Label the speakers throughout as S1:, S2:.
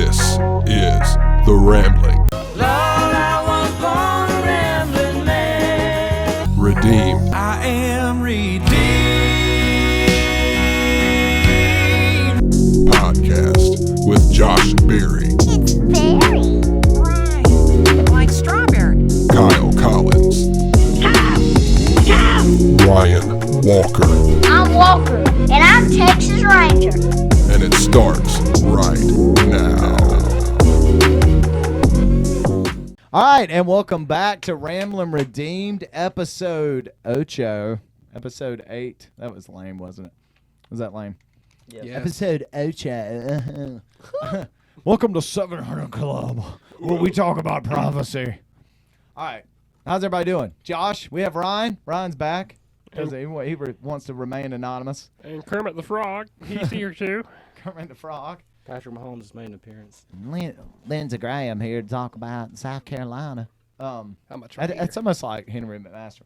S1: This is The Rambling.
S2: Lord, I was born a rambling man.
S1: Redeemed.
S2: I am redeemed.
S1: Podcast with Josh Berry,
S3: It's very right. Like strawberry.
S1: Kyle Collins, Ryan Walker,
S3: I'm Walker, and I'm Texas Ranger.
S1: and it starts right now.
S4: All right, and welcome back to Ramblin' Redeemed, episode 8. Episode 8. That was lame, wasn't it? Was that lame?
S5: Yes.
S4: Episode 8. Welcome to 700 Club, where we talk about prophecy. All right, how's everybody doing? Josh, we have Ryan. Ryan's back because he wants to remain anonymous.
S5: And Kermit the Frog, he's here too.
S4: Kermit the Frog.
S5: Patrick Mahomes has made an appearance.
S4: Lindsey Graham here to talk about South Carolina.
S5: How much?
S4: It's almost like Henry McMaster.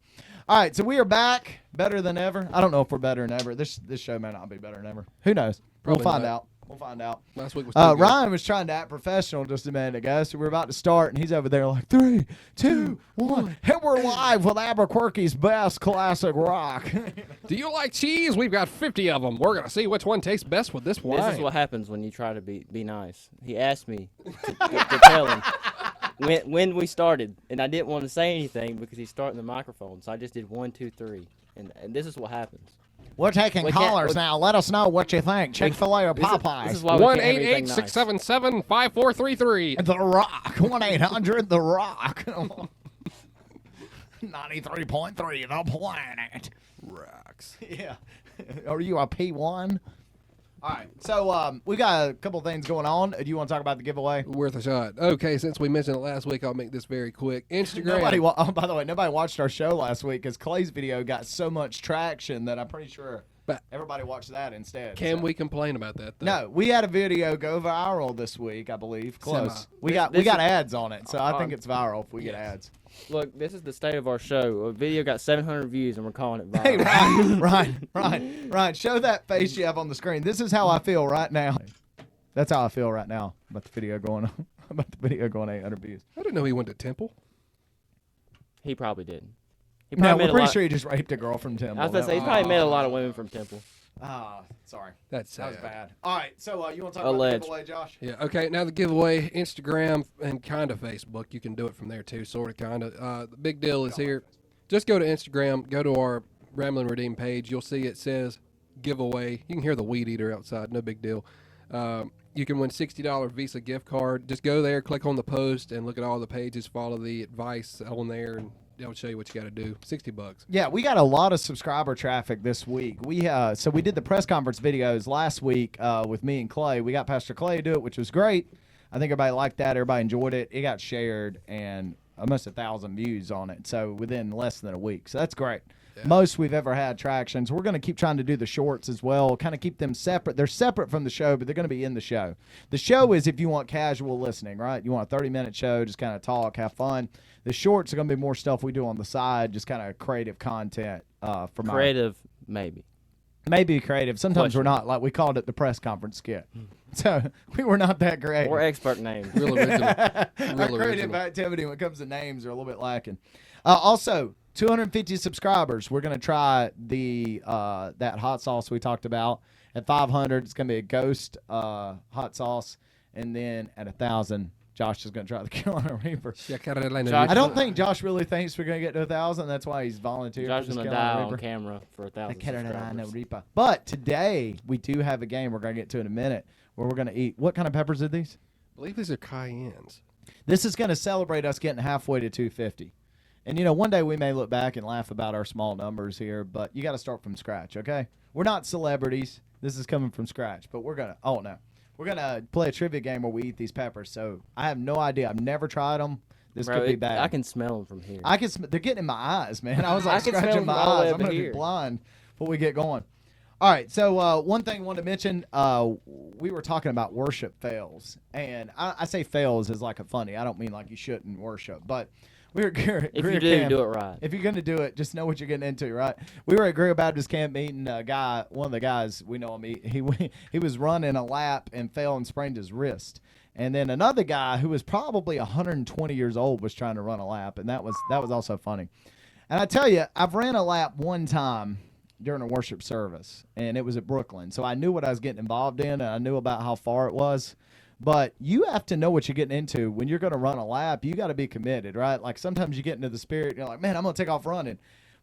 S4: All right, so we are back, better than ever. I don't know if we're better than ever. This show may not be better than ever. Who knows?
S5: Probably
S4: We'll find
S5: not.
S4: out. We'll find out.
S5: Last week was too good.
S4: Ryan was trying to act professional just a minute ago, so we're about to start, and he's over there like 3, 2, 1, and we're live with Albuquerque's best classic rock.
S5: Do you like cheese? We've got 50 of them. We're going to see which one tastes best with this wine.
S6: This is what happens when you try to be nice. He asked me to tell him when we started, and I didn't want to say anything because he's starting the microphone. So I just did 1, 2, 3, and this is what happens.
S4: We're taking
S6: We can't-
S4: callers now. Let us know what you think. Chick-fil-A or
S6: This is
S4: Popeyes?
S6: why we can't have anything nice.
S5: 1-888-677-5433.
S4: The Rock. 1-800 The Rock. 93.3 The Planet.
S1: Rocks.
S4: Yeah. Are you a P1? All right. So we got a couple things going on. Do you want to talk about the giveaway?
S5: Worth a shot. Okay, since we mentioned it last week, I'll make this very quick. Instagram.
S4: By the way, nobody watched our show last week because Clay's video got so much traction that I'm pretty sure
S5: But-
S4: everybody watched that instead.
S5: Can
S4: so.
S5: we complain about that, though?
S4: No, we had a video go viral this week, I believe. Close.
S5: Semi.
S4: We got ads on it, so I think it's viral if we get ads.
S6: Look, this is the state of our show. A video got 700 views, and we're calling it viral.
S4: Hey, Ryan, show that face you have on the screen. This is how I feel right now. That's how I feel right now about the video going 800 views.
S5: I didn't know he went to Temple.
S6: He probably didn't. He
S4: No,
S6: probably
S4: we're
S6: made a
S4: pretty
S6: lot.
S4: sure he just raped a girl from Temple.
S6: I was gonna say he's probably met a lot of women from Temple.
S4: Sorry.
S5: That's
S4: That was
S5: sad.
S4: bad. All right, so you want to talk about
S6: Alleged.
S4: the giveaway, Josh?
S5: Yeah, okay, now the giveaway, Instagram and kind of Facebook. You can do it from there too, sort of, kind of. The big deal is here. Just go to Instagram, go to our Ramblin' Redeem page. You'll see it says giveaway. You can hear the weed eater outside, no big deal. You can win $60 Visa gift card. Just go there, click on the post, and look at all the pages. Follow the advice on there, and they'll show you what you got to do. $60.
S4: Yeah, we got a lot of subscriber traffic this week. We did the press conference videos last week with me and Clay. We got Pastor Clay to do it, which was great. I think everybody liked that. Everybody enjoyed it. It got shared and almost 1,000 views on it. So within less than a week. So that's great. Yeah. Most we've ever had tractions. We're going to keep trying to do the shorts as well, kind of keep them separate. They're separate from the show, but they're going to be in the show. The show is if you want casual listening, right? You want a 30-minute show, just kind of talk, have fun. The shorts are going to be more stuff we do on the side, just kind of creative content. For
S6: Creative, maybe.
S4: Maybe creative. Sometimes we're not. Like we called it the press conference skit. So we were not that great.
S6: Or expert names.
S5: Real original.
S4: Our
S5: Real
S4: creative
S5: original.
S4: activity when it comes to names are a little bit lacking. Also, 250 subscribers. We're going to try the that hot sauce we talked about. At 500, it's going to be a ghost hot sauce. And then at 1,000, Josh is going to try the Carolina Reaper. I don't think Josh really thinks we're going to get to 1,000. That's why he's volunteered.
S6: Josh's
S4: for
S6: going
S4: this
S6: to die
S4: Carolina
S6: on
S4: Reaper.
S6: camera for 1,000
S4: The Carolina
S6: subscribers.
S4: Reaper. But today, we do have a game we're going to get to in a minute where we're going to eat. What kind of peppers are these?
S5: I believe these are cayennes.
S4: This is going to celebrate us getting halfway to 250. And, one day we may look back and laugh about our small numbers here, but you got to start from scratch, okay? We're not celebrities. This is coming from scratch, but we're going to play a trivia game where we eat these peppers. So I have no idea. I've never tried them. This
S6: Bro,
S4: could be bad.
S6: I can smell them from here.
S4: They're getting in my eyes, man. I was
S6: I
S4: like
S6: can smell
S4: scratching
S6: them
S4: my
S6: all the way
S4: eyes.
S6: up
S4: I'm going to be
S6: here.
S4: blind before we get going. All right, so one thing I wanted to mention, we were talking about worship fails. And I say fails as like a funny. I don't mean like you shouldn't worship. But We were at Greer
S6: If you
S4: camp.
S6: do it right.
S4: If you're going to do it, just know what you're getting into, right? We were at Greer Baptist camp meeting a guy, one of the guys, we know him, he was running a lap and fell and sprained his wrist. And then another guy who was probably 120 years old was trying to run a lap, and that was also funny. And I tell you, I've ran a lap one time during a worship service, and it was at Brooklyn. So I knew what I was getting involved in, and I knew about how far it was. But you have to know what you're getting into. When you're going to run a lap, you got to be committed, right? Like sometimes you get into the spirit, and you're like, man, I'm going to take off running.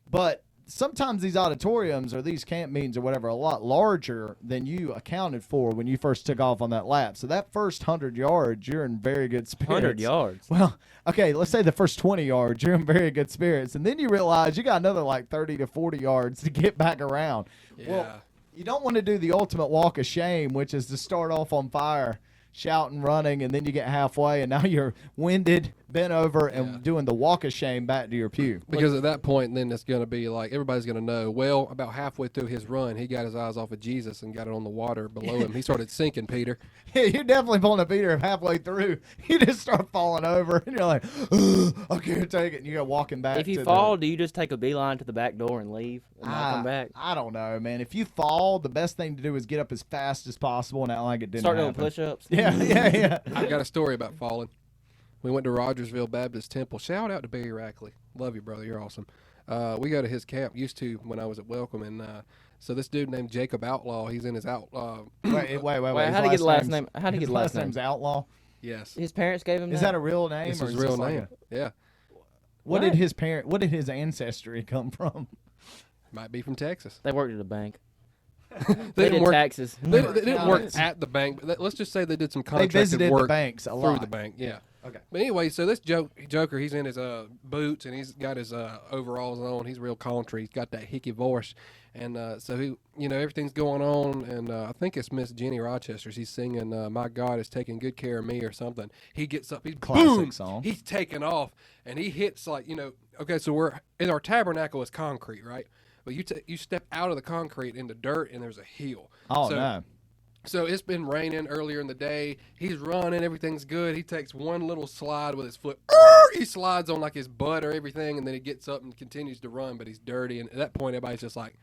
S4: But sometimes these auditoriums or these camp meetings or whatever are a lot larger than you accounted for when you first took off on that lap. So that first 100 yards, you're in very good spirits.
S6: 100 yards.
S4: Well, okay, let's say the first 20 yards, you're in very good spirits. And then you realize you got another like 30 to 40 yards to get back around.
S5: Yeah.
S4: Well, you don't want to do the ultimate walk of shame, which is to start off on fire, shouting, running, and then you get halfway, and now you're winded, bent over, and doing the walk of shame back to your pew.
S5: Because at that point, then it's going to be like everybody's going to know. Well, about halfway through his run, he got his eyes off of Jesus and got it on the water below him. He started sinking, Peter.
S4: Yeah, you're definitely pulling a Peter if halfway through you just start falling over, and you're like, I can't take it, and you go walking back.
S6: If you fall, do you just take a beeline to the back door and leave and not come back?
S4: I don't know, man. If you fall, the best thing to do is get up as fast as possible and act like it didn't
S6: Start doing
S4: happen.
S6: push-ups.
S4: Yeah.
S5: I've got a story about falling. We went to Rogersville Baptist Temple. Shout out to Barry Rackley. Love you, brother. You're awesome. We go to his camp, used to when I was at Welcome, and so this dude named Jacob Outlaw, he's in his outlaw.
S4: Wait.
S6: How do you get the last name? How do you get
S4: His
S6: the last
S4: last
S6: name?
S4: name's Outlaw.
S5: Yes.
S6: His parents gave him
S4: Is that a real name?
S5: This
S4: or
S5: is
S4: is
S5: real
S4: this like
S5: name. Yeah.
S4: What did his ancestry come from?
S5: Might be from Texas.
S6: They worked at a bank.
S5: They
S6: They
S5: did
S6: did
S5: work.
S6: taxes.
S5: They didn't work
S4: Accountants.
S5: at the bank. But let's just say they did some
S4: They
S5: contracted
S4: visited
S5: work
S4: the banks a
S5: through
S4: lot.
S5: the bank. Yeah.
S4: Okay.
S5: But anyway, so this Joker, he's in his boots and he's got his overalls on. He's real country. He's got that hickey voice, and so he, everything's going on. And I think it's Miss Jenny Rochester's. He's singing, "My God is taking good care of me" or something. He gets up, he's
S4: Classic
S5: boom,
S4: song.
S5: he's taking off, and he hits like Okay, so we're in our tabernacle is concrete, right? But you step out of the concrete into dirt, and there's a hill.
S4: Oh
S5: so,
S4: no.
S5: So it's been raining earlier in the day. He's running. Everything's good. He takes one little slide with his foot. He slides on like his butt or everything, and then he gets up and continues to run, but he's dirty. And at that point, everybody's just like,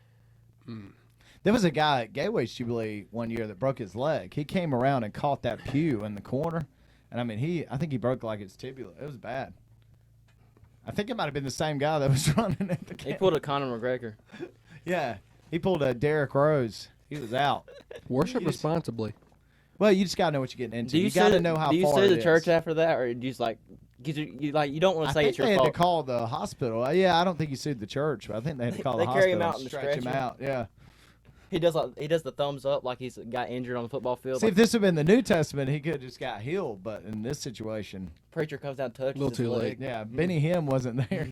S4: There was a guy at Gateway Jubilee one year that broke his leg. He came around and caught that pew in the corner. And, I mean, I think he broke like his tibia. It was bad. I think it might have been the same guy that was running at the
S6: He
S4: camp.
S6: pulled a Conor McGregor.
S4: Yeah. He pulled a Derrick Rose. He was out.
S5: worship responsibly.
S4: Well, you just got to know what you're getting into.
S6: Do you
S4: got to
S6: sue-
S4: know how
S6: Do you
S4: far
S6: sue
S4: it
S6: the
S4: is.
S6: church after that, or do you just like, 'cause you don't want
S4: I
S6: to say
S4: think
S6: it's
S4: they
S6: your
S4: had
S6: fault?
S4: to call the hospital. Yeah, I don't think he sued the church, but I think they had to call
S6: They
S4: the
S6: carry
S4: hospital
S6: him out
S4: and
S6: in the
S4: stretch him
S6: stretcher.
S4: out. Yeah.
S6: He does the thumbs up like he's got injured on the football field.
S4: See,
S6: Like,
S4: if this had been the New Testament, he could have just got healed. But in this situation,
S6: preacher comes down and touches
S5: Little
S6: his
S5: too
S6: leg.
S5: late.
S4: yeah, Benny Hinn wasn't there.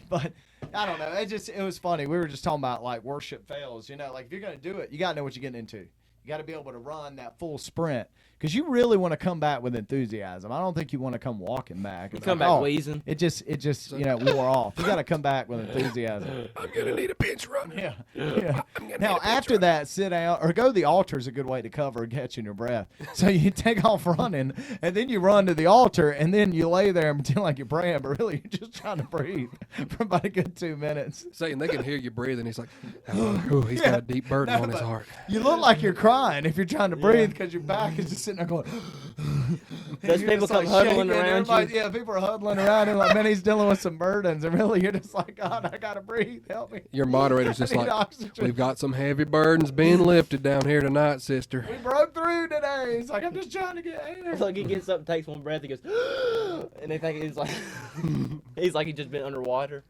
S4: But I don't know. It was funny. We were just talking about like worship fails. Like if you're gonna do it, you gotta know what you're getting into. You got to be able to run that full sprint because you really want to come back with enthusiasm. I don't think you want to come walking back.
S6: You
S4: It's
S6: come
S4: like,
S6: back wheezing.
S4: It just wore off. You got to come back with enthusiasm.
S5: I'm gonna need a pinch run.
S4: Yeah. Now after that, sit down or go to the altar is a good way to cover catching your breath. So you take off running and then you run to the altar and then you lay there and pretend like you're praying, but really you're just trying to breathe for about a good 2 minutes.
S5: Saying they can hear you breathing. He's like, oh, he's got a deep burden on his
S4: but
S5: heart.
S4: You look like you're crying if you're trying to breathe because your back is just sitting there going.
S6: Those
S4: You're
S6: people
S4: just,
S6: come huddling
S4: shaking.
S6: around you.
S4: Everybody- Yeah, people are huddling around him like, man, he's dealing with some burdens. And really, you're just like, God, I got to breathe. Help me.
S5: Your moderator's
S4: I
S5: just
S4: need
S5: like,
S4: oxygen.
S5: we've got some heavy burdens being lifted down here tonight, sister.
S4: We broke through today. He's like, I'm just trying to get air.
S6: It's like he gets up and takes one breath. He goes, and they think he's like, he's just been underwater.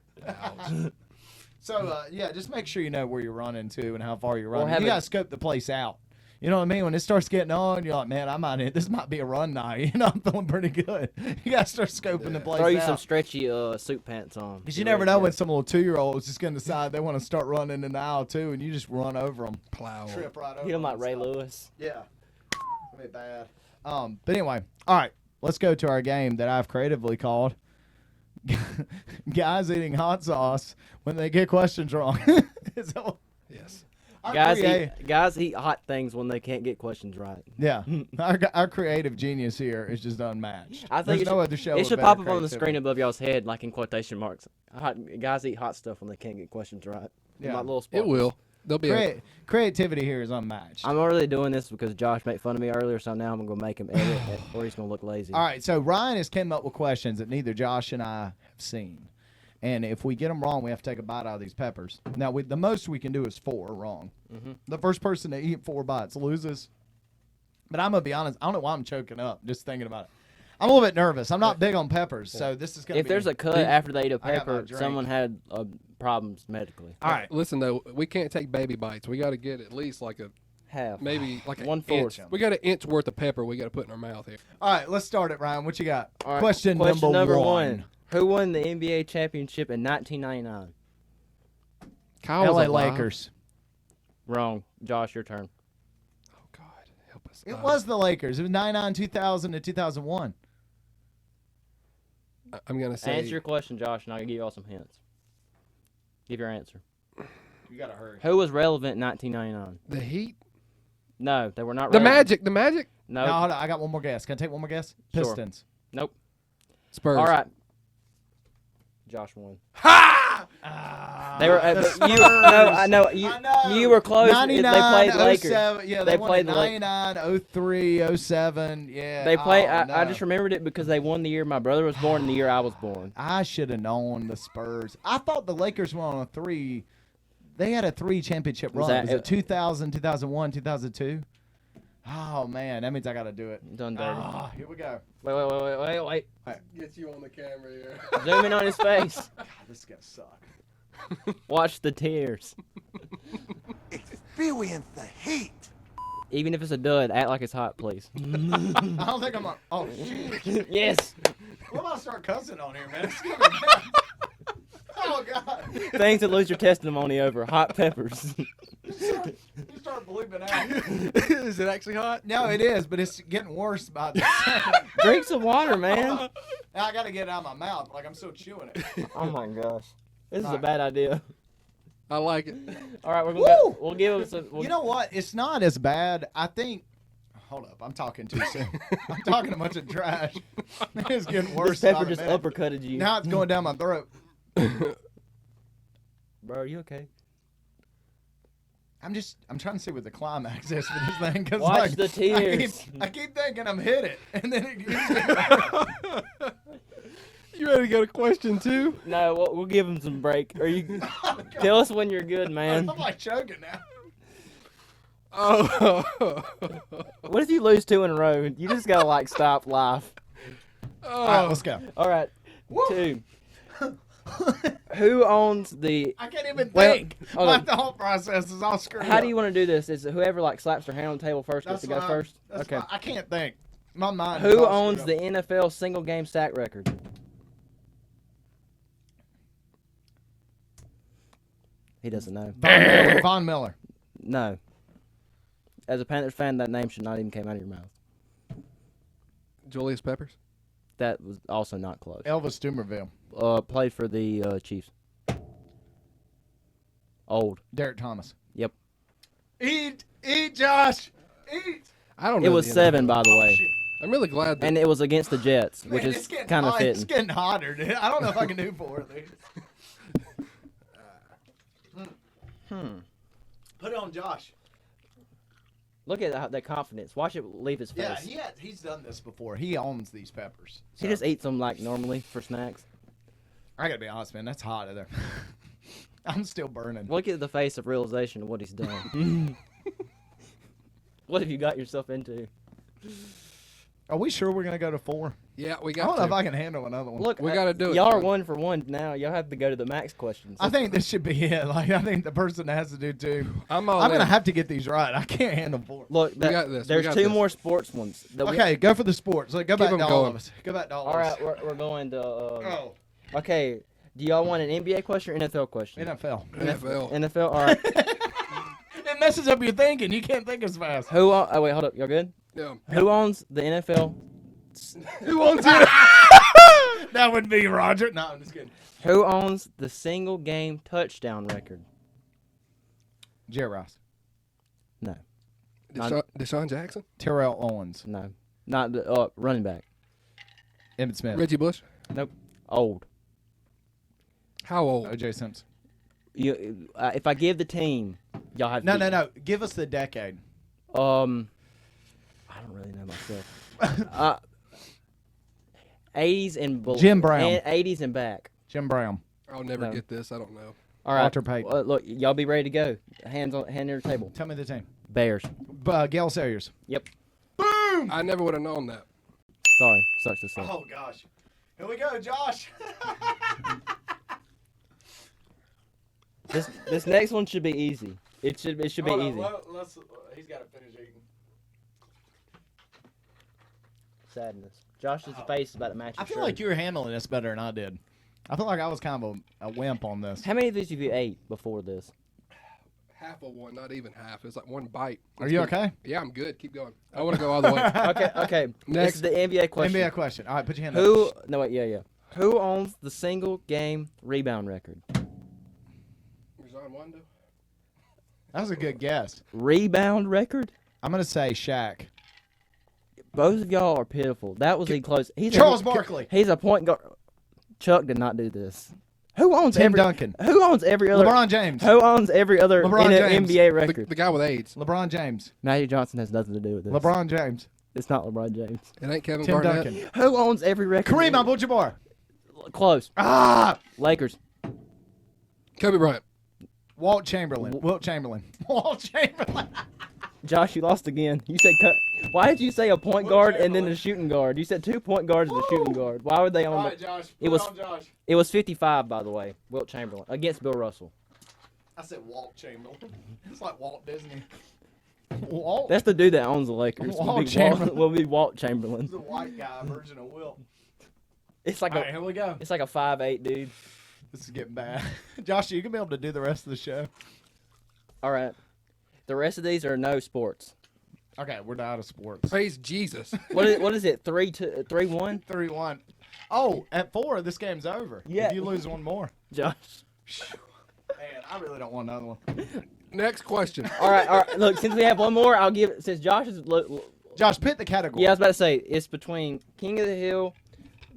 S4: So, yeah, just make sure you know where you're running to and how far you're running.
S6: have
S4: You
S6: it-
S4: got to scope the place out. You know what I mean? When it starts getting on, you're like, man, this might be a run night. I'm feeling pretty good. You got to start scoping the place
S6: Throw you
S4: out.
S6: some stretchy suit pants on.
S4: Because you never know when some little 2-year-old is just going to decide they want to start running in the aisle too, and you just run over them.
S5: Plow.
S4: Trip right over
S6: Hit him
S4: them
S6: like Ray
S4: and stuff.
S6: Lewis.
S4: Yeah. That'd be bad. But anyway, all right, let's go to our game that I've creatively called Guys Eating Hot Sauce When They Get Questions Wrong. Is that what-
S5: Yes.
S6: Guys eat hot things when they can't get questions right.
S4: Yeah, our creative genius here is just unmatched.
S6: I think
S4: There's no other show.
S6: it
S4: with
S6: should
S4: better
S6: pop up on the
S4: creativity.
S6: screen above y'all's head, like in quotation marks. Guys eat hot stuff when they can't get questions right.
S4: Yeah.
S6: My little
S5: It
S6: sparkles.
S5: will. They'll be.
S4: Creativity here is unmatched.
S6: I'm really doing this because Josh made fun of me earlier, so now I'm gonna make him edit it, or he's gonna look lazy.
S4: All right, so Ryan has came up with questions that neither Josh and I have seen. And if we get them wrong, we have to take a bite out of these peppers. Now, the most we can do is 4 wrong. The first person to eat 4 bites loses. But I'm going to be honest, I don't know why I'm choking up just thinking about it. I'm a little bit nervous. I'm not big on peppers, so this is going to be...
S6: If there's a cut after they eat a
S4: I got my
S6: pepper,
S4: drink.
S6: someone had problems medically.
S4: All right.
S5: Listen though, we can't take baby bites. We got to get at least like a
S6: Half.
S5: maybe like an
S6: 1/4.
S5: inch. We got an inch worth of pepper we got to put in our mouth here.
S4: All right, let's start it, Ryan. What you got?
S6: All right,
S4: Question number one.
S6: Who won the NBA championship in 1999?
S5: Kyle was
S4: LA
S5: alive.
S4: Lakers.
S6: Wrong. Josh, your turn.
S5: Oh God, help us.
S4: It was the Lakers. It was 99, 2000 to 2001.
S5: I'm gonna say.
S6: Answer your question, Josh, and I'll give you all some hints. Give your answer.
S4: You got to hurry.
S6: Who was relevant in 1999?
S5: The Heat.
S6: No, they were not
S5: The
S6: relevant.
S5: Magic. The Magic.
S6: No.
S4: No, hold on. I got one more guess. Can I take one more guess?
S6: Sure.
S4: Pistons.
S6: Nope.
S5: Spurs.
S6: All right. Josh won.
S4: Ah,
S6: They were. But you, no, I know. You were close. They
S4: 99,
S6: played Lakers.
S4: 07, yeah,
S6: They
S4: they won
S6: played
S4: in
S6: the Lakers.
S4: 99, 03, 07. Yeah.
S6: They played.
S4: Oh,
S6: I
S4: no.
S6: just remembered it because they won the year my brother was born and the year I was born.
S4: I should have known the Spurs. I thought the Lakers were on a 3. They had a 3 championship run.
S6: that-
S4: Was it 2000, 2001, 2002? Oh, man. That means I got to do it.
S6: Done dirty.
S4: Ah, here we go.
S6: Wait.
S5: Get you on the camera here.
S6: Zoom in on his face.
S4: God, this is going to suck.
S6: Watch the tears.
S7: Experience the heat.
S6: Even if it's a dud, act like it's hot, please.
S4: I don't think I'm on. Oh, shit.
S6: Yes.
S4: What about I start cussing on here, man? It's gonna be bad. Oh, God.
S6: Things to lose your testimony over. Hot peppers.
S4: You start bleeping out.
S5: Is it actually hot?
S4: No, it is, but it's getting worse by the second.
S6: Drink some water, man.
S4: Now I got to get it out of my mouth. Like I'm still chewing it.
S6: Oh my gosh. This is a
S4: Alright.
S6: bad idea.
S5: I like it.
S6: All right,
S4: Woo!
S6: we'll give him some.
S4: You know what? It's not as bad. I think. Hold up. I'm talking too soon. I'm talking a bunch of trash. It's getting worse.
S6: This pepper
S4: by the
S6: just
S4: minute.
S6: uppercutted you.
S4: Now it's going down my throat.
S6: Bro, are you okay?
S4: I'm trying to see what the climax is for this thing. Cause
S6: Watch
S4: like,
S6: the tears.
S4: I keep thinking I'm hit it, and then it gets me.
S5: You ready to go to question 2?
S6: No, we'll give him some break. Are you? Tell us when you're good, man.
S4: I'm like choking now.
S5: Oh.
S6: What if you lose 2 in a row? You just gotta like stop life.
S4: All right, let's go.
S6: All right,
S4: Woo.
S6: 2. Who owns the?
S4: I can't even
S6: Well,
S4: think.
S6: hold
S4: My
S6: on.
S4: thought process is all screwed
S6: How
S4: up.
S6: do you want to do this? Is it whoever like slaps their hand on the table first gets to go
S4: fine.
S6: first?
S4: That's
S6: Okay.
S4: fine. I can't think. My mind. is
S6: Who
S4: all
S6: owns
S4: screwed
S6: the
S4: up.
S6: NFL single game sack record? He doesn't know.
S4: Von Miller.
S6: No. As a Panthers fan, that name should not even came out of your mouth.
S5: Julius Peppers.
S6: That was also not close.
S4: Elvis Dumerville.
S6: Played for the Chiefs. Old.
S4: Derek Thomas.
S6: Yep.
S4: Eat, Josh. Eat.
S5: I don't know.
S6: It was
S5: the
S6: 7,
S5: NFL.
S6: by the way.
S5: I'm really glad that
S6: And it was against the Jets, which
S4: Man,
S6: is
S4: it's getting
S6: kind of
S4: hot. It's
S6: fitting.
S4: getting hotter, dude. I don't know if I can do 4 of these. Put it on Josh.
S6: Look at that confidence. Watch it leave his face.
S4: Yeah, he's done this before. He owns these peppers.
S6: He just eats them like normally for snacks.
S4: I gotta be honest, man. That's hot in there. I'm still burning.
S6: Look at the face of realization of what he's done. What have you got yourself into?
S4: Are we sure we're gonna go to 4?
S5: yeah, we
S4: I
S5: got
S4: don't know if
S5: to.
S4: I can handle another one.
S6: Look,
S5: We gotta do it,
S6: Y'all are
S5: son.
S6: 1 for 1 now. Y'all have to go to the max questions.
S4: I think this should be it. Like I think the person has to do 2.
S5: I'm all
S4: I'm gonna
S5: in.
S4: have to get these right. I can't handle 4.
S6: Look,
S5: got this. We
S6: there's
S5: got
S6: 2
S5: this.
S6: more sports ones. that we-
S4: Okay, go for the sports. Like, go back
S5: them
S4: to all
S5: going.
S4: of us. Go back to all
S6: All
S4: of us.
S6: right, we're going to.
S4: Oh,
S6: Okay, do y'all want an NBA question or NFL question?
S4: NFL.
S5: NFL.
S6: NFL. All right.
S4: It messes up your thinking. You can't think as fast.
S6: Who? Oh wait, hold up. Y'all good?
S5: Yeah.
S6: Who owns the NFL?
S5: Who owns it?
S4: That would be Roger. No, I'm just kidding.
S6: Who owns the single game touchdown record?
S4: Jerry Rice.
S6: No.
S5: Deshaun Jackson?
S4: Terrell Owens.
S6: No. Not the running back.
S4: Emmitt Smith.
S5: Reggie Bush?
S6: Nope. Old.
S5: How old?
S4: O.J. Simpson.
S6: You, if I give the team, y'all have to
S4: No. Give us the decade.
S6: I don't really know myself. 80s and
S4: Jim Brown.
S6: 80s and back.
S4: Jim Brown.
S5: I'll never
S6: No.
S5: get this. I don't know.
S6: All right.
S4: Walter Payton.
S6: Look, y'all be ready to go. Hand on the table.
S4: Tell me the team.
S6: Bears.
S4: Gail Sayers.
S6: Yep.
S5: I never would have known that.
S6: Sorry. Sucks to say.
S4: Oh, gosh. Here we go, Josh.
S6: This next one should be easy. It should be easy.
S4: He's got to finish eating.
S6: Sadness. Josh's face is about to match.
S4: I
S6: your
S4: feel
S6: shirt.
S4: like you were handling this better than I did. I feel like I was kind of a wimp on this.
S6: How many of these have you ate before this?
S5: Half of one, not even half. It's like one bite.
S4: Are you okay?
S5: Yeah, I'm good. Keep going. I want to go all the way.
S6: Okay. This
S5: Next.
S6: is the NBA question.
S4: NBA question. All right, put your hand up.
S6: Who? No, wait. Yeah. Who owns the single game rebound record?
S5: Rajon Rondo?
S4: That was a good guess.
S6: Rebound record?
S4: I'm going to say Shaq.
S6: Both of y'all are pitiful. That was close.
S4: Charles Barkley.
S6: He's a point guard. Chuck did not do this. Who owns
S4: Tim
S6: every?
S4: Duncan.
S6: Who owns every other?
S4: LeBron James.
S6: Who owns every other
S4: LeBron James.
S6: NBA record?
S5: The guy with AIDS.
S4: LeBron James.
S6: Magic Johnson has nothing to do with this.
S4: LeBron James.
S6: It's not LeBron James.
S5: It ain't Kevin
S4: Tim
S5: Garnett.
S4: Duncan.
S6: Who owns every record?
S4: Kareem Abdul-Jabbar.
S6: Close.
S4: Ah!
S6: Lakers.
S5: Kobe Bryant.
S4: Wilt Chamberlain. Wilt Chamberlain.
S6: Josh, you lost again. You said why did you say a point guard and then a shooting guard? You said 2 point guards and a shooting guard. Why would they own the?
S4: Josh.
S6: It was 55, by the way. Wilt Chamberlain against Bill Russell.
S4: I said Walt Chamberlain. It's like Walt Disney. Walt.
S6: That's the dude that owns the Lakers.
S4: Walt Chamberlain.
S6: Will be Walt Chamberlain.
S4: the white guy version of Wilt.
S6: It's like
S4: All right, here we go.
S6: It's like a 5'8" dude.
S4: This is getting bad. Josh, you can be able to do the rest of the show.
S6: All right. The rest of these are no sports.
S4: Okay, we're out of sports.
S5: Praise Jesus.
S6: What is it? 3-1?
S4: 3-1. Oh, at 4, this game's over.
S6: Yeah.
S4: If you lose one more.
S6: Josh.
S4: Man, I really don't want another one.
S5: Next question.
S6: All right. Look, since we have one more, I'll give it. Since Josh is.
S4: Josh, pick the category.
S6: Yeah, I was about to say it's between King of the Hill,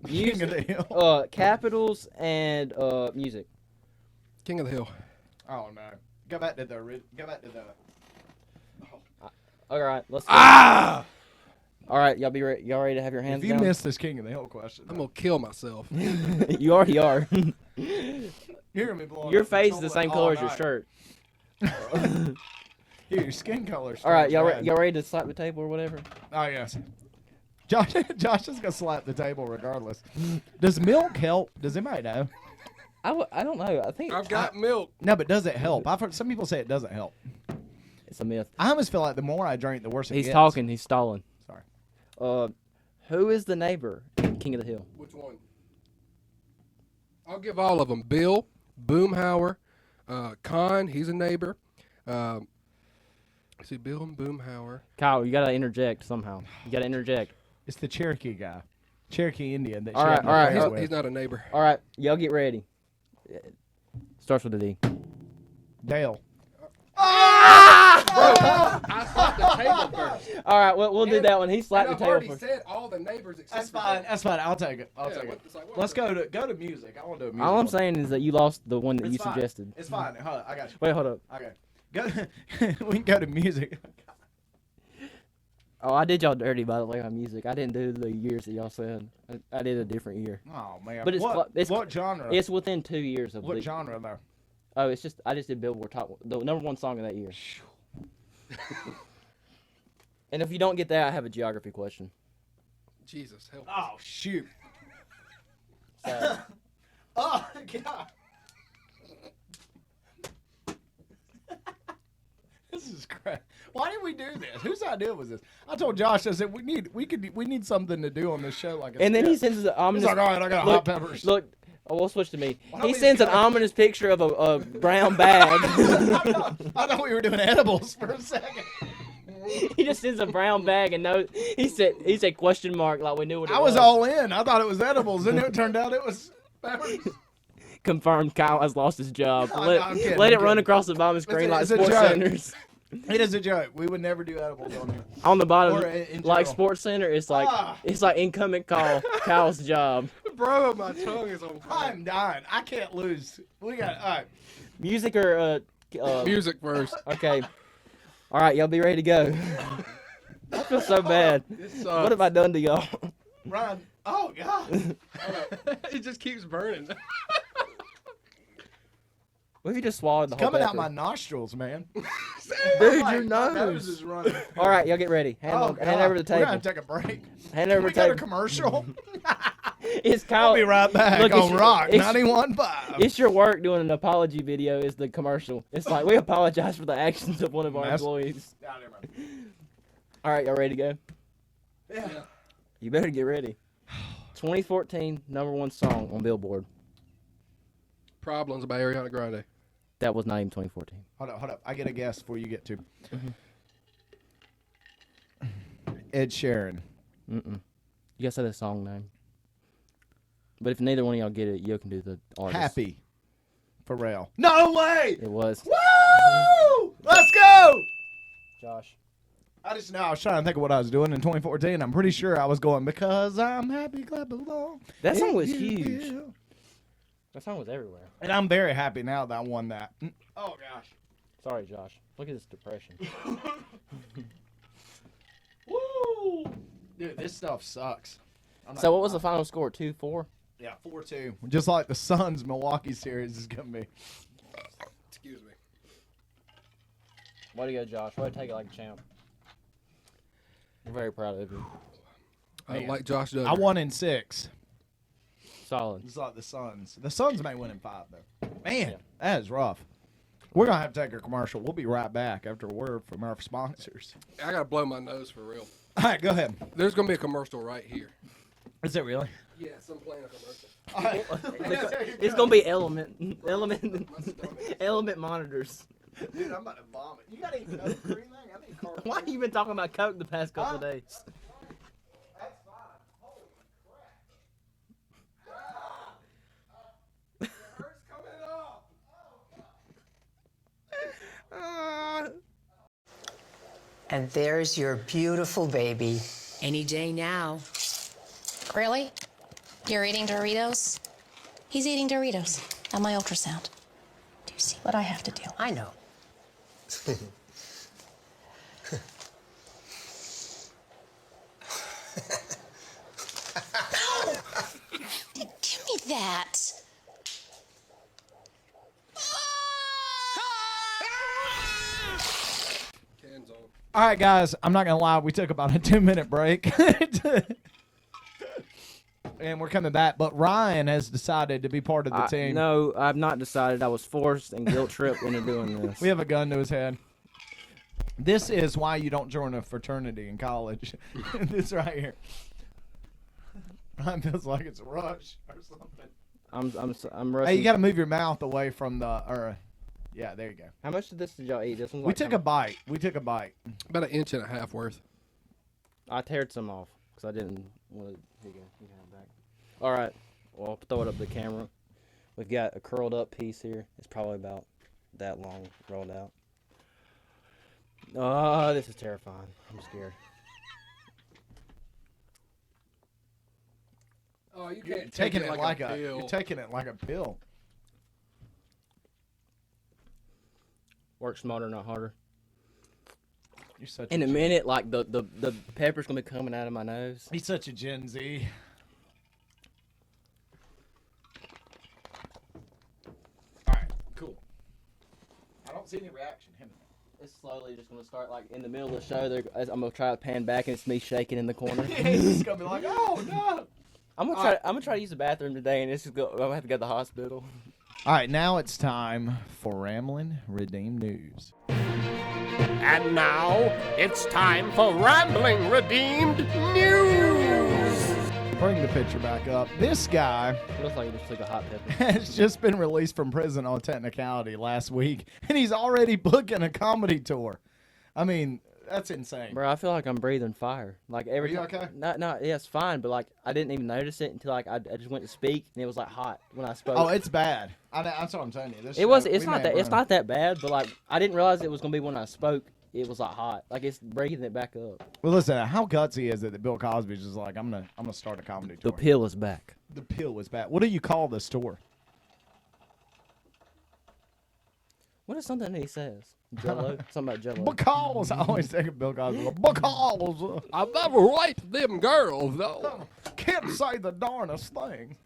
S4: King of the Hill.
S6: Capitals, and music.
S5: King of the Hill.
S4: Oh, no. Go back to the...
S6: All right, let's go.
S5: Ah!
S6: All right, y'all ready to have your hands
S4: If you
S6: down?
S4: miss this King of the Hill question,
S5: I'm going to kill myself.
S6: You already are.
S4: you're gonna be blowing
S6: Your
S4: up the
S6: face is the
S4: toilet
S6: same
S4: all
S6: color as your
S4: night.
S6: shirt.
S4: Here, your skin color.
S6: All right, y'all ready to slap the table or whatever?
S4: Oh, yes. Josh is gonna slap the table regardless. Does milk help? Does anybody know?
S6: I don't know. I think
S5: I've got milk.
S4: No, but does it help? I've heard some people say it doesn't help.
S6: it's a myth.
S4: I almost feel like the more I drink, the worse it
S6: He's
S4: gets.
S6: talking. He's stalling.
S4: Sorry.
S6: Who is the neighbor in King of the Hill?
S5: Which one? I'll give all of them. Bill, Boomhauer, Con, he's a neighbor. See, Bill and Boomhauer.
S6: Kyle, you gotta interject somehow. You gotta interject.
S4: It's the Cherokee guy, Cherokee Indian. That
S6: All
S4: she
S6: right,
S4: had an
S6: all right,
S4: affair
S5: He's,
S4: with.
S5: he's not a neighbor.
S6: All right, y'all get ready. Starts with a D.
S4: Dale.
S5: I slapped the table first.
S6: All right, we'll do that one. He slapped
S5: And
S6: the
S5: I've
S6: table
S5: already
S6: first.
S5: said all the neighbors except
S4: That's
S5: for
S4: fine.
S5: Dale.
S4: That's fine. I'll take it. I'll
S5: Yeah,
S4: take
S5: what-
S4: it.
S5: it's like, what
S4: Let's
S5: the-
S4: go to music. I want to do a music.
S6: All I'm
S4: one.
S6: saying is that you lost the one that
S4: It's
S6: you
S4: fine.
S6: suggested.
S4: It's fine. Hold on, I got you.
S6: Wait, hold up.
S4: Okay. Go. We can go to music.
S6: Oh, I did y'all dirty by the way on music. I didn't do the years that y'all said. I did a different year.
S4: Oh man.
S6: But it's
S4: what genre?
S6: It's within 2 years of
S4: what
S6: the.
S4: genre though?
S6: Oh, it's just I just did Billboard top the #1 song of that year. And if you don't get that, I have a geography question.
S5: Jesus, help.
S4: Oh shoot.
S6: So,
S4: Oh god. This is crap. Why did we do this? Whose idea was this? I told Josh. I said we need something to do on this show. Like,
S6: and then he
S4: skit.
S6: sends an
S4: He's
S6: ominous.
S4: like, all right, I got hot peppers.
S6: Look, we'll switch to me.
S4: Why don't
S6: He
S4: we
S6: sends an
S4: just-
S6: ominous picture of a brown bag.
S4: I thought we were doing edibles for a second.
S6: He just sends a brown bag and no. He said question mark like we knew what it
S4: I was all in. I thought it was edibles, and it turned out it was peppers.
S6: Confirmed. Kyle has lost his job.
S4: No,
S6: let
S4: I'm kidding,
S6: let
S4: I'm
S6: it run
S4: kidding.
S6: across the bottom of the screen like
S4: it's a
S6: Sports
S4: joke.
S6: Centers.
S4: It is a joke. We would never do edibles on here.
S6: On the bottom,
S4: Or in
S6: like
S4: general.
S6: Sports Center, it's like incoming call, Kyle's job.
S5: Bro, my tongue is on fire.
S4: I'm dying. I can't lose. We got all right.
S6: Music or
S5: Music first.
S6: okay. All right, y'all be ready to go. I feel so bad. What have I done to y'all?
S4: Ryan. Oh God.
S5: It just keeps burning.
S6: What if you just swallowed the whole
S4: Coming out
S6: pepper?
S4: my nostrils, man.
S6: Dude,
S4: My
S6: your nose.
S4: is running.
S6: All right, y'all get ready. Hand over to the
S4: We're
S6: table.
S4: gonna take a break.
S6: Hand
S4: Can
S6: over
S4: we
S6: to
S4: go to
S6: the table.
S4: commercial?
S6: It's Kyle.
S4: I'll be right back
S6: Look,
S4: on Rock
S6: it's-
S4: 91.5.
S6: It's your work doing an apology video. Is the commercial? It's like we apologize for the actions of one of our
S4: Mess.
S6: employees.
S4: Down there, man.
S6: All right, y'all ready to go?
S4: Yeah.
S6: You better get ready. 2014 #1 song on Billboard.
S5: Problems by Ariana Grande.
S6: That was not even 2014.
S4: Hold up. I get a guess before you get to.
S6: Mm-hmm.
S4: Ed Sheeran.
S6: You gotta say the song name. But if neither one of y'all get it, you can do the artist.
S4: Happy. Pharrell. No way!
S6: It was.
S4: Woo! Let's go!
S6: Josh.
S4: I just know I was trying to think of what I was doing in 2014. I'm pretty sure I was going because I'm happy, clap along.
S6: That song
S4: If
S6: was
S4: you
S6: huge.
S4: will.
S6: That song was everywhere.
S4: And I'm very happy now that I won that. Oh gosh.
S6: Sorry, Josh. Look at this depression.
S4: Woo! Dude, this stuff sucks. I'm not
S6: So what
S4: gonna
S6: was the
S4: lie.
S6: final score? 2-4?
S4: Yeah, 4-2. Just like the Suns Milwaukee series is gonna be.
S5: Excuse me.
S6: Way to go, Josh. Way to take it like a champ. We're very proud of you.
S5: I like Josh Duggar.
S4: I won in 6.
S6: Solid.
S4: It's like the Suns. The Suns may win in 5 though. Man, that is rough. We're gonna have to take a commercial. We'll be right back after a word from our sponsors.
S5: I gotta blow my nose for real.
S4: All right, go ahead.
S5: There's gonna be a commercial right here.
S4: Is it really?
S5: Yes, I'm playing a commercial.
S4: All right.
S6: It's gonna be element monitors.
S4: Dude, I'm about to vomit. You got any Coke or anything? I need Coke.
S6: Why have you been talking about Coke the past couple
S4: Huh?
S6: of days?
S4: That's fine. Holy crap. It's coming up.
S7: And there's your beautiful baby.
S8: Any day now.
S9: Really? You're eating Doritos? He's eating Doritos at my ultrasound. Do you see what I have to do?
S7: I know.
S9: Give me that.
S5: Cans on.
S4: All right, guys. I'm not gonna lie. We took about a 2-minute break, and we're coming back. But Ryan has decided to be part of the team.
S6: No, I've not decided. I was forced and guilt tripped into doing this.
S4: We have a gun to his head. This is why you don't join a fraternity in college. This right here. Ryan feels like it's a rush or something.
S6: I'm rushing.
S4: Hey, you got to move your mouth away from the. Yeah, there you go.
S6: How much of this did y'all eat? This one's
S4: We
S6: like
S4: took a bite. We took a bite.
S5: About 1.5 inches worth.
S6: I teared some off because I didn't want to. Here you go. You can have it back. All right. Well, I'll throw it up the camera. We've got a curled up piece here. It's probably about that long rolled out. Oh, this is terrifying. I'm scared.
S5: Oh, you
S4: You're
S5: can't
S4: taking
S5: take
S4: it like a.
S5: pill.
S4: You're taking it like a pill.
S6: Work smarter, not harder.
S4: You're such.
S6: In a minute, like the pepper's gonna be coming out of my nose.
S4: He's such a Gen Z. All right, cool. I don't see any reaction. Him.
S6: It's slowly just gonna start like in the middle of the show. I'm gonna try to pan back and it's me shaking in the corner.
S4: He's gonna be like, "Oh no!"
S6: I'm gonna try to use the bathroom today, and I'm gonna have to go to the hospital.
S4: All right, now it's time for Ramblin' Redeem News.
S10: And now it's time for Rambling Redeemed News.
S4: Bring the picture back up. This guy
S6: It looks like you just took a hot pepper.
S4: has just been released from prison on technicality last week, and he's already booking a comedy tour. I mean, that's insane.
S6: Bro, I feel like I'm breathing fire. Like every
S4: Are you
S6: time.
S4: okay?
S6: No, yeah, it's fine, but like I didn't even notice it until like I just went to speak and it was like hot when I spoke.
S4: Oh, it's bad. That's what I'm telling you. This
S6: It was.
S4: show,
S6: It's
S4: we
S6: not
S4: may
S6: that. It's
S4: run.
S6: not that bad, but like I didn't realize it was gonna be when I spoke, it was like hot. Like it's breaking it back up.
S4: Well, listen, how gutsy is it that Bill Cosby's just like, I'm gonna start a comedy
S6: The
S4: tour.
S6: pill is back.
S4: The pill is back. What do you call this tour?
S6: What is something that he says? Jello? Something about Jello.
S4: Because I always think of Bill Cosby. Because
S5: I never liked them girls, though.
S4: can't say the darnest thing.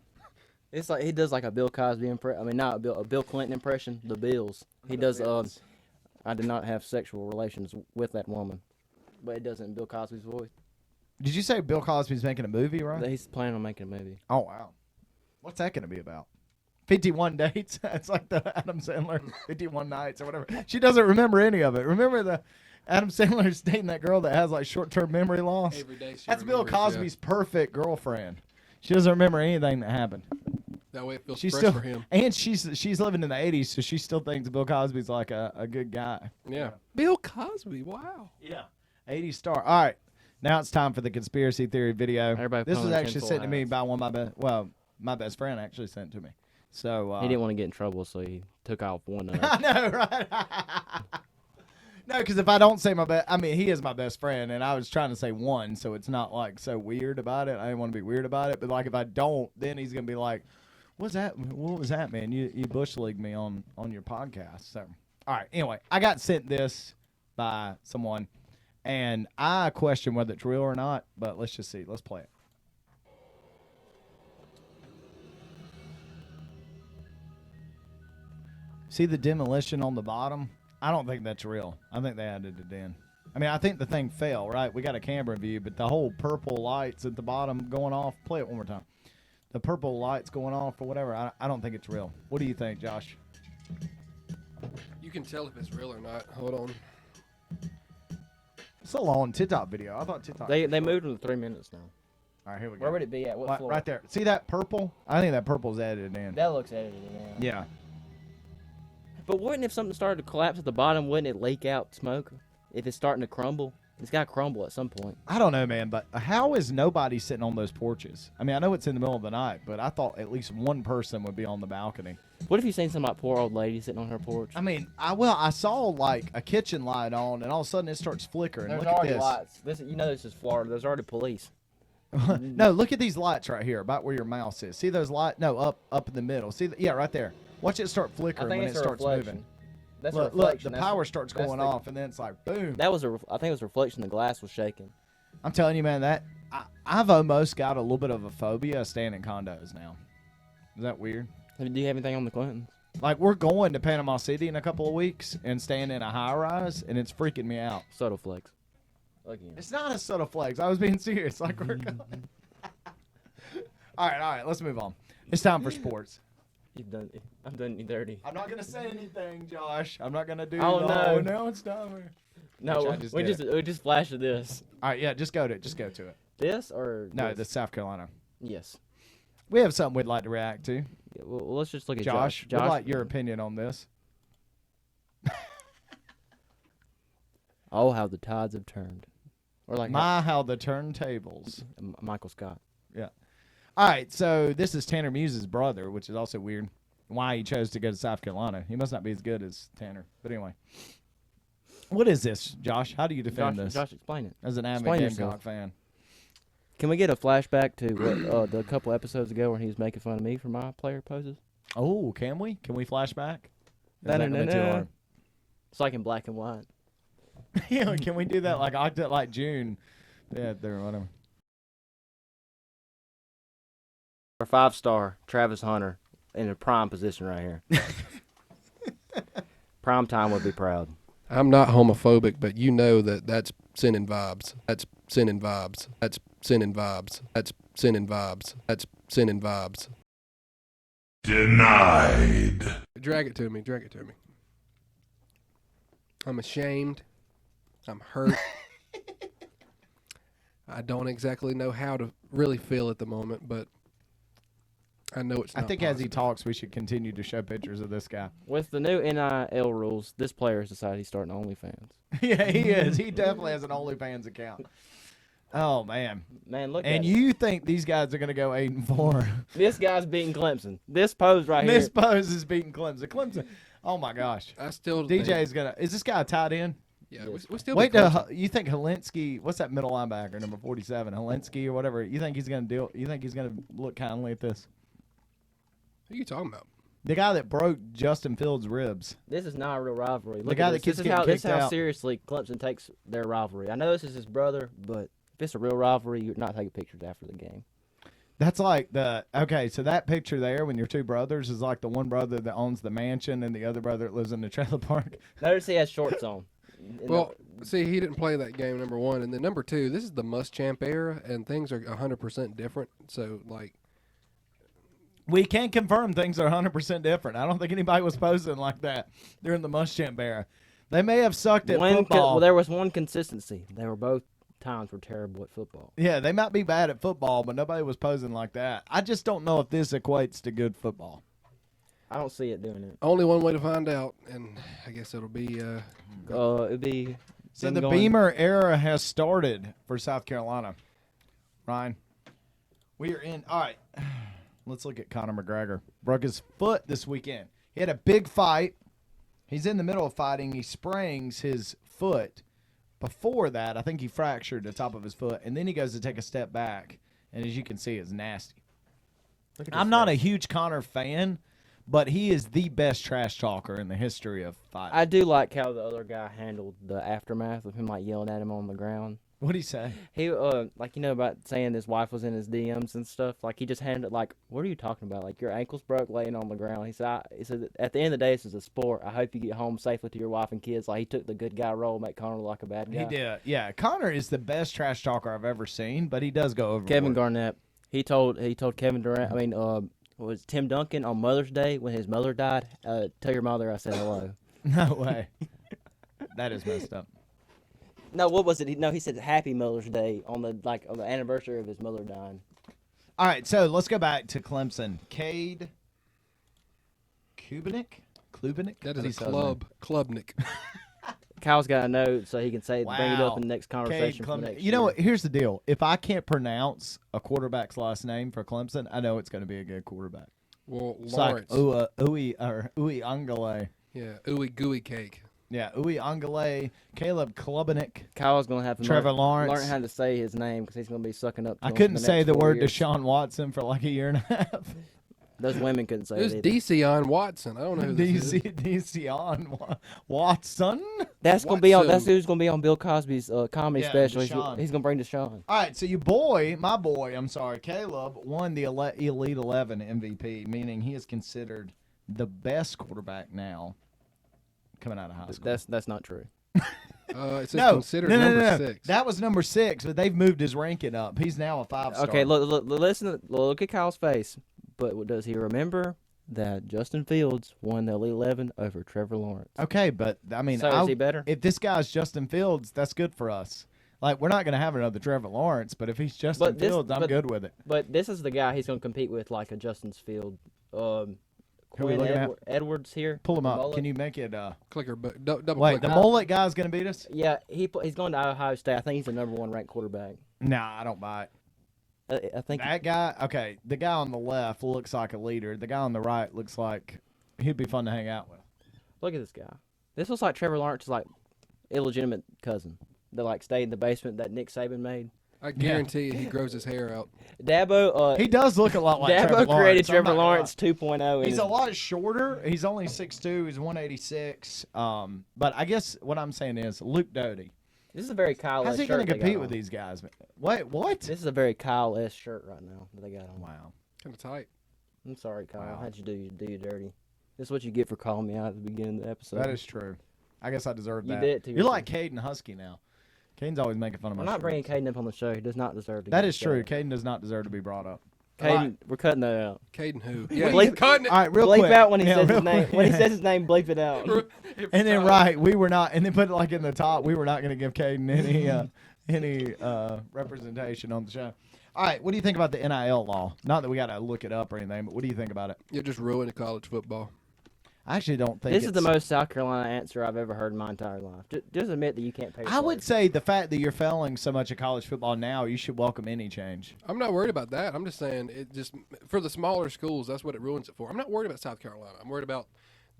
S6: It's like he does like a Bill Cosby impression. I mean, not a Bill Clinton impression. The Bills. He does. I did not have sexual relations with that woman, but it does it in Bill Cosby's voice.
S4: Did you say Bill Cosby's making a movie, right?
S6: He's planning on making a movie.
S4: Oh wow, what's that going to be about? 51 dates. It's like the Adam Sandler 51 nights or whatever. She doesn't remember any of it. Remember the Adam Sandler's dating that girl that has like short-term memory loss?
S5: Every day she
S4: That's Bill
S5: remembers,
S4: Cosby's perfect girlfriend. She doesn't remember anything that happened.
S5: That way it feels
S4: She's
S5: fresh
S4: still,
S5: for him.
S4: and she's living in the 80s, so she still thinks Bill Cosby's like a good guy.
S5: Yeah. Bill Cosby, wow.
S4: Yeah. 80s star. All right. Now it's time for the conspiracy theory video.
S6: Everybody
S4: This
S6: put
S4: was
S6: on a
S4: actually
S6: tinfoil
S4: sent to me
S6: hats.
S4: by one of my best friend actually sent it to me. So
S6: He didn't want to get in trouble, so he took off one.
S4: I know, right? No, because if I don't say my best, I mean, he is my best friend, and I was trying to say one, so it's not like so weird about it. I didn't want to be weird about it, but like if I don't, then he's gonna be like, "What's that? What was that, man? You bush leagued me on your podcast." So, all right. Anyway, I got sent this by someone, and I question whether it's real or not. But let's just see. Let's play it. See the demolition on the bottom? I don't think that's real. I think they added it in. I mean, I think the thing fell, right? We got a camera view, but the whole purple lights at the bottom going off. Play it one more time. The purple lights going off or whatever, I don't think it's real. What do you think, Josh?
S5: You can tell if it's real or not. Hold on.
S4: It's a long TikTok video. I thought TikTok.
S6: They moved him to 3 minutes now.
S4: All right, here we go.
S6: Where would it be at? What floor?
S4: Right there. See that purple? I think that purple's edited in.
S6: That looks edited in.
S4: Yeah.
S6: But wouldn't if something started to collapse at the bottom, wouldn't it leak out smoke? If it's starting to crumble, it's got to crumble at some point.
S4: I don't know, man, but how is nobody sitting on those porches? I mean, I know it's in the middle of the night, but I thought at least one person would be on the balcony.
S6: What if you seen some like poor old lady sitting on her porch?
S4: I mean, I saw like a kitchen light on, and all of a sudden it starts flickering.
S6: There's
S4: Look at
S6: already
S4: this.
S6: lights. This is Florida. There's already police.
S4: No, look at these lights right here, about where your mouse is. See those lights? No, up in the middle. See, yeah, right there. Watch it start
S6: I
S4: flickering
S6: think
S4: when
S6: it's
S4: it
S6: a
S4: starts
S6: reflection.
S4: moving.
S6: That's a
S4: Look,
S6: reflection.
S4: the power starts going off, and then it's like boom.
S6: That was I think it was a reflection. The glass was shaking.
S4: I'm telling you, man, that I've almost got a little bit of a phobia of staying in condos now. Is that weird?
S6: Do you have anything on the Clintons?
S4: Like, we're going to Panama City in a couple of weeks and staying in a high-rise, and it's freaking me out.
S6: Subtle flex. Again.
S4: It's not a subtle flex. I was being serious. Like, we're going. All right, let's move on. It's time for sports.
S6: I'm done you dirty.
S4: I'm not going to say anything, Josh. I'm not going to do
S6: Oh, no.
S4: Now it's time.
S6: No, we just flashed this.
S4: All right, yeah, just go to it. Just go to it.
S6: This or
S4: No,
S6: this?
S4: the South Carolina.
S6: Yes.
S4: We have something we'd like to react to.
S6: Yeah, well, let's just look at
S4: Josh,
S6: Josh.
S4: we'd like your opinion on this.
S6: Oh, how the tides have turned. Or like
S4: How the turntables.
S6: Michael Scott.
S4: Yeah. All right, so this is Tanner Muse's brother, which is also weird. Why he chose to go to South Carolina. He must not be as good as Tanner. But anyway. What is this, Josh? How do you defend this?
S6: Josh, explain it.
S4: As an avid
S6: explain
S4: Gamecock
S6: yourself.
S4: fan.
S6: Can we get a flashback to what, the couple episodes ago when he was making fun of me for my player poses?
S4: Oh, can we? Can we flashback?
S6: No. It's like in black and white.
S4: Yeah, can we do that like June? Yeah, there, whatever.
S6: Our 5-star Travis Hunter in a prime position right here. Prime time would be proud.
S5: I'm not homophobic, but you know that's sending vibes. That's sending vibes. That's sending vibes. That's sending vibes. That's sending vibes.
S1: Denied.
S5: Drag it to me. Drag it to me. I'm ashamed. I'm hurt. I don't exactly know how to really feel at the moment, but I know it's not
S4: I think as he
S5: positive.
S4: talks, we should continue to show pictures of this guy.
S6: With the new NIL rules, this player has decided he's starting OnlyFans.
S4: Yeah, he is. He definitely has an OnlyFans account. Oh, man.
S6: Man, look
S4: And
S6: at
S4: you think these guys are going to go 8-4.
S6: this guy's beating Clemson. This pose right
S4: This
S6: here.
S4: pose is beating Clemson. Oh, my gosh.
S5: I still
S4: DJ's going to – is this guy a tight end?
S5: Yeah,
S6: Yes.
S5: we still
S4: Wait,
S5: be Clemson.
S4: you think Holinsky? What's that middle linebacker, number 47, Holinsky or whatever? You think he's gonna deal? You think he's gonna look kindly at this?
S5: Who are you talking about?
S4: The guy that broke Justin Fields' ribs.
S6: This is not a real rivalry. Look
S4: guy
S6: at
S4: that
S6: this.
S4: keeps
S6: This is
S4: getting
S6: how
S4: kicked out.
S6: seriously Clemson takes their rivalry. I know this is his brother, but if it's a real rivalry, you're not taking pictures after the game.
S4: That's like so that picture there when your two brothers is like the one brother that owns the mansion and the other brother that lives in the trailer park.
S6: Notice he has shorts on.
S5: Well, see, he didn't play that game, number one. And then number two, this is the Muschamp era, and things are 100% different. So, like,
S4: We can confirm things are 100% different. I don't think anybody was posing like that during the Muschamp era. They may have sucked at football.
S6: Well, there was one consistency. They were both times were terrible at football.
S4: Yeah, they might be bad at football, but nobody was posing like that. I just don't know if this equates to good football.
S6: I don't see it doing it.
S5: only one way to find out, and I guess it'll be
S6: It'd be
S4: So
S6: them
S4: the
S6: going-
S4: Beamer era has started for South Carolina. Ryan, we are in. All right, let's look at Conor McGregor. Broke his foot this weekend. He had a big fight. He's in the middle of fighting. He sprains his foot. Before that, I think he fractured the top of his foot, and then he goes to take a step back, and as you can see, it's nasty. I'm not a huge Conor fan, but he is the best trash talker in the history of fighting.
S6: I do like how the other guy handled the aftermath of him like yelling at him on the ground.
S4: What'd he say?
S6: He like about saying his wife was in his DMs and stuff. Like he just handled like, what are you talking about? Like your ankle's broke, laying on the ground. He said at the end of the day, this is a sport. I hope you get home safely to your wife and kids. Like he took the good guy role, make Conor look like a bad guy.
S4: He did. Yeah, Conor is the best trash talker I've ever seen, but he does go over.
S6: Kevin Garnett. He told Kevin Durant. Was Tim Duncan on Mother's Day when his mother died? Tell your mother I said hello.
S4: No way. That is messed up.
S6: No, what was it? No, he said Happy Mother's Day on the anniversary of his mother dying.
S4: All right, so let's go back to Clemson. Cade Klubnik?
S5: that is a Klubnik.
S6: Kyle's got a note so he can bring it up in the next
S4: Cade
S6: conversation. For
S4: Klubnik.
S6: next
S4: You know
S6: year.
S4: what? Here's the deal. If I can't pronounce a quarterback's last name for Clemson, I know it's going to be a good quarterback.
S5: Well,
S4: It's
S5: Lawrence.
S4: like Uwe Angele.
S5: Yeah, ooey gooey cake.
S4: Yeah, Uwe Angele, Caleb Klubnik.
S6: Kyle's gonna have to
S4: Trevor Lawrence.
S6: learn how to say his name because he's gonna be sucking up. To
S4: I
S6: him
S4: couldn't
S6: for the
S4: say
S6: next
S4: the
S6: 4
S4: word
S6: years.
S4: Deshaun Watson for like a year and a half.
S6: Those women couldn't say
S5: There's
S6: it either.
S5: Desion Watson. I don't know who this is.
S4: Deshaun Watson.
S6: That's gonna be on. That's
S5: Watson.
S6: who's gonna be on Bill Cosby's comedy
S4: Yeah,
S6: special.
S4: Deshaun.
S6: He's gonna bring Deshaun.
S4: All right, so I'm sorry, Caleb won the Elite 11 MVP, meaning he is considered the best quarterback now coming out of high school.
S6: That's not true.
S5: It says considered number 6.
S4: That was number 6, but they've moved his ranking up. He's now a 5-star.
S6: Okay, look at Kyle's face. But does he remember that Justin Fields won the Elite 11 over Trevor Lawrence?
S4: Okay, but I mean,
S6: So is he better?
S4: If this guy's Justin Fields, that's good for us. Like, we're not going to have another Trevor Lawrence, but if he's Justin Fields, I'm good with it.
S6: But this is the guy he's going to compete with, like a Justin Field.
S4: Who we
S6: Quinn
S4: looking at?
S6: Edwards here.
S4: Pull him
S6: the
S4: up.
S6: mullet.
S4: Can you make it?
S5: Clicker, but double
S4: Wait,
S5: click.
S4: the mullet guy's going to beat us?
S6: Yeah, he's going to Ohio State. I think he's the number 1 ranked quarterback.
S4: Nah, I don't buy it.
S6: I think
S4: That guy, okay, the guy on the left looks like a leader. The guy on the right looks like he'd be fun to hang out with.
S6: Look at this guy. This looks like Trevor Lawrence's like illegitimate cousin that like stayed in the basement that Nick Saban made.
S5: I guarantee you he grows his hair out.
S4: He does look a lot like Trevor
S6: Dabo
S4: Lawrence.
S6: created
S4: I'm
S6: Trevor
S4: not gonna
S6: Lawrence
S4: lie.
S6: 2.0.
S4: He's a lot shorter. He's only 6'2". He's 186. But I guess what I'm saying is Luke Doty.
S6: This is a very Kyle.
S4: How's he
S6: going to
S4: compete with these guys? Wait, what?
S6: This is a very Kyle-esque shirt right now that they got on.
S4: Wow.
S5: Kind of tight.
S6: I'm sorry, Kyle.
S4: Wow.
S6: How'd you do you dirty? This is what you get for calling me out at the beginning of the episode.
S4: That is true. I guess I deserve
S6: You
S4: that.
S6: did it to
S4: You're
S6: yourself.
S4: like Caden Husky now. Caden's always making fun of my
S6: I'm not
S4: shirts.
S6: bringing Caden up on the show. He does not deserve to.
S4: That
S6: get
S4: is
S6: the
S4: true.
S6: show.
S4: Caden does not deserve to be brought up.
S6: Caden,
S4: All right.
S6: we're cutting that out.
S5: Caden who?
S6: Yeah,
S5: Yeah,
S6: bleep-
S5: cutting it.
S4: All right, real
S6: bleep
S4: quick.
S6: out when he
S4: Yeah,
S6: says
S4: real
S6: his name.
S4: quick.
S6: When he says his name, bleep it out.
S4: And then we were not, and then put it like in the top. We were not going to give Caden any representation on the show. All right, what do you think about the NIL law? Not that we got to look it up or anything, but what do you think about it?
S5: You're just ruining college football.
S4: I actually don't think
S6: This is the
S4: it's-
S6: most South Carolina answer I've ever heard in my entire life. Just admit that you can't pay. Your
S4: I would
S6: players.
S4: say the fact that you're failing so much of college football now, you should welcome any change.
S5: I'm not worried about that. I'm just saying it just for the smaller schools, that's what it ruins it for. I'm not worried about South Carolina. I'm worried about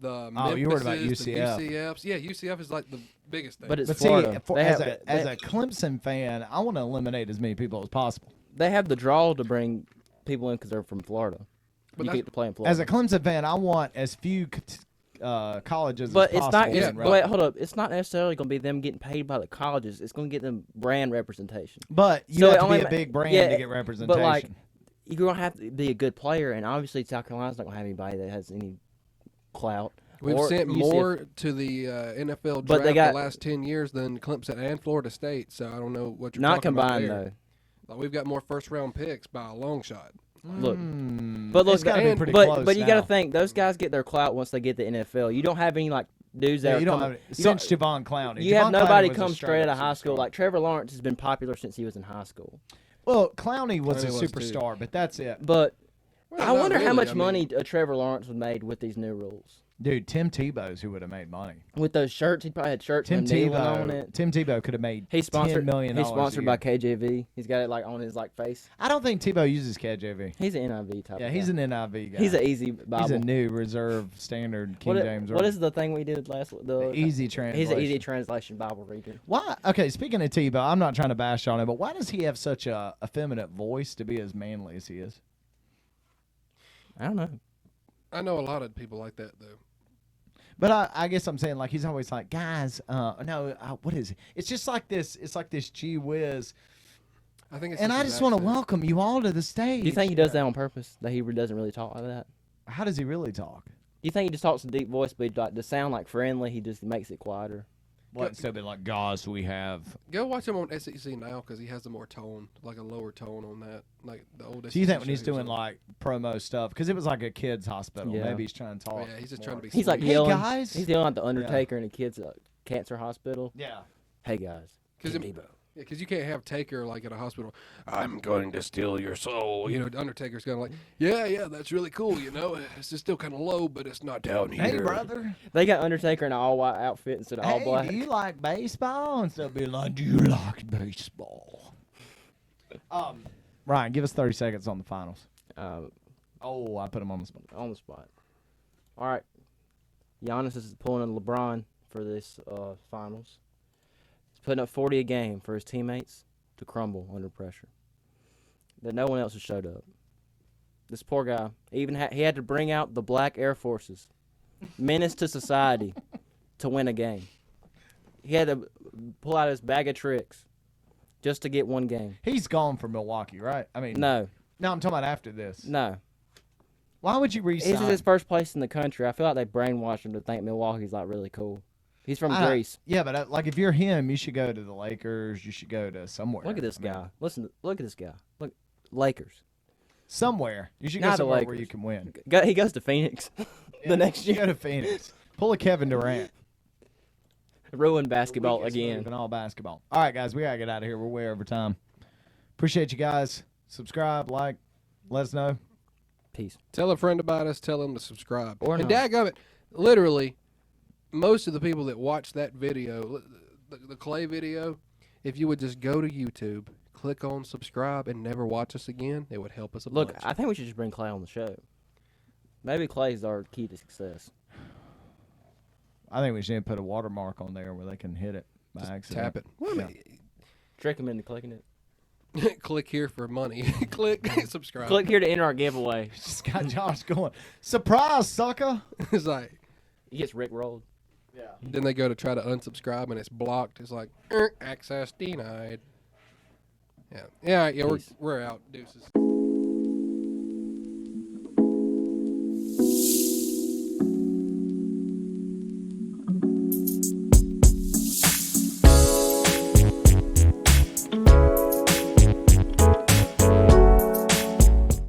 S5: the
S4: Oh, you heard about
S5: Memphises, the
S4: UCF.
S5: UCFs. Yeah, UCF is like the biggest thing.
S6: But it's
S4: But
S6: Florida.
S4: see,
S6: They
S4: as,
S6: have-
S4: as
S6: they-
S4: a Clemson fan, I want to eliminate as many people as possible.
S6: They have the draw to bring people in because they're from Florida.
S5: But
S6: You
S5: that's-
S6: get to play in Florida.
S4: As a Clemson fan, I want as few colleges
S6: But
S4: as
S6: it's
S4: possible.
S6: not.
S4: being
S6: Wait,
S4: relevant.
S6: hold up. It's not necessarily going to be them getting paid by the colleges. It's going to get them brand representation.
S4: But you
S6: So
S4: have
S6: it
S4: to
S6: only
S4: be a
S6: ma-
S4: big brand
S6: yeah,
S4: to get representation.
S6: But like, you're going to have to be a good player, and obviously South Carolina's not going to have anybody that has any clout.
S5: We've
S6: Or
S5: sent
S6: UCF.
S5: more to the NFL
S6: But
S5: draft
S6: they got-
S5: the last 10 years than Clemson and Florida State. So I don't know what you're
S6: Not
S5: talking about
S6: combined
S5: there.
S6: though.
S5: Like, we've got more first-round picks by a long shot.
S6: Look,
S4: Mm,
S6: but look,
S4: it's gotta be pretty
S6: but
S4: close
S6: but you got
S4: now.
S6: to think those guys get their clout once they get the NFL. You don't have any like dudes that
S4: Yeah,
S6: are
S4: you don't
S6: coming-
S4: have
S6: you don't-
S4: since Javon Clowney.
S6: You have
S4: Javon
S6: nobody
S4: Clowney was
S6: come
S4: a
S6: straight out of
S4: up
S6: high school.
S4: superstar.
S6: Like Trevor Lawrence has been popular since he was in high school.
S4: Well, Clowney was a
S5: Clowney was, too.
S4: superstar, but that's it.
S6: But
S5: Well,
S6: I
S5: not
S6: wonder how
S5: really.
S6: much
S5: I mean,
S6: money Trevor Lawrence was made with these new rules.
S4: Dude, Tim Tebow's who would have made money.
S6: With those shirts, he probably had shirts
S4: Tim
S6: with Nealon on
S4: Tebow.
S6: it.
S4: Tim Tebow could have made
S6: He's sponsored.
S4: $10 million.
S6: He's sponsored by
S4: a year.
S6: KJV. He's got it like on his like face.
S4: I don't think Tebow uses KJV.
S6: He's an NIV type.
S4: Yeah,
S6: of
S4: he's
S6: guy.
S4: an NIV guy.
S6: He's an easy Bible.
S4: He's a new reserve standard King
S6: What,
S4: James.
S6: what
S4: Version.
S6: is the thing we did last? The
S4: easy translation?
S6: He's an easy translation Bible reader.
S4: Why? Okay, speaking of Tebow, I'm not trying to bash on him, but why does he have such a effeminate voice to be as manly as he is?
S6: I don't know.
S5: I know a lot of people like that, though.
S4: But I guess I'm saying, like, he's always like, guys, what is it? It's just like this. It's like this gee whiz.
S5: I think it's
S4: And I
S5: his
S4: just want to
S5: accent.
S4: welcome you all to the stage.
S6: Do you think he does that on purpose? That he doesn't really talk like that?
S4: How does he really talk?
S6: Do you think he just talks a deep voice, but like to sound like friendly, he just makes it quieter?
S4: What, instead of being like, guys, we have.
S5: Go watch him on SEC now because he has a more tone, like a lower tone on that, like the old.
S4: Do you
S5: SEC
S4: think when he's
S5: shows
S4: doing
S5: on.
S4: like promo stuff, because it was like a kid's hospital,
S6: Yeah.
S4: maybe he's trying to
S5: Oh,
S4: talk.
S5: yeah, he's just
S4: more.
S5: trying to be.
S6: He's like
S4: Hey,
S6: yelling.
S4: guys.
S6: He's yelling at the Undertaker in a kid's cancer hospital.
S4: Yeah.
S6: Hey guys,
S5: Because
S6: Tim Tebow.
S5: you can't have Taker like at a hospital. I'm going to steal your soul. You know, Undertaker's kind of like, yeah, that's really cool. You know, it's just still kind of low, but it's not down here.
S4: Hey, brother.
S6: They got Undertaker in an all white outfit instead of all
S4: Hey,
S6: black.
S4: do you like baseball? Instead of being like, do you like baseball? Ryan, give us 30 seconds on the finals. Oh, I put him on the spot.
S6: On the spot. All right. Giannis is pulling a LeBron for this finals. He's putting up 40 a game for his teammates to crumble under pressure. That no one else has showed up. This poor guy, even he had to bring out the black Air Forces, menace to society, to win a game. He had to pull out his bag of tricks just to get one game.
S4: He's gone for Milwaukee, right? I mean,
S6: No,
S4: I'm talking about after this.
S6: no.
S4: Why would you
S6: This is
S4: resign?
S6: his first place in the country. I feel like they brainwashed him to think Milwaukee's like really cool. He's from Greece.
S4: Yeah, but like if you're him, you should go to the Lakers. You should go to somewhere.
S6: Look at this
S4: I mean,
S6: guy. Look at this guy. Look, Lakers.
S4: Somewhere. You should go
S6: Not the
S4: somewhere where
S6: Lakers.
S4: you can win.
S6: He goes to Phoenix the next
S4: You
S6: year.
S4: go to Phoenix. Pull a Kevin Durant.
S6: Ruin basketball again.
S4: And all basketball. All right, guys, we gotta get out of here. We're way over time. Appreciate you guys. Subscribe, like, let us know.
S6: Peace.
S5: Tell a friend about us. Tell them to subscribe.
S6: Or
S5: and
S6: not.
S5: dadgummit, literally, most of the people that watch that video, the Clay video, if you would just go to YouTube, click on subscribe, and never watch us again, it would help us a
S6: Look,
S5: bunch.
S6: I think we should just bring Clay on the show. Maybe Clay's our key to success.
S4: I think we should put a watermark on there where they can hit it by
S5: Just
S4: accident.
S5: tap it. Well, I
S6: Trick him into clicking it.
S5: mean, click here for money. Click subscribe.
S6: Click here to enter our giveaway.
S4: Just got Josh going. Surprise, sucker!
S5: It's like,
S6: He gets Rick rolled.
S5: then they go to try to unsubscribe and it's blocked. It's like, access denied. Yeah, we're
S6: Peace.
S5: out. Deuces.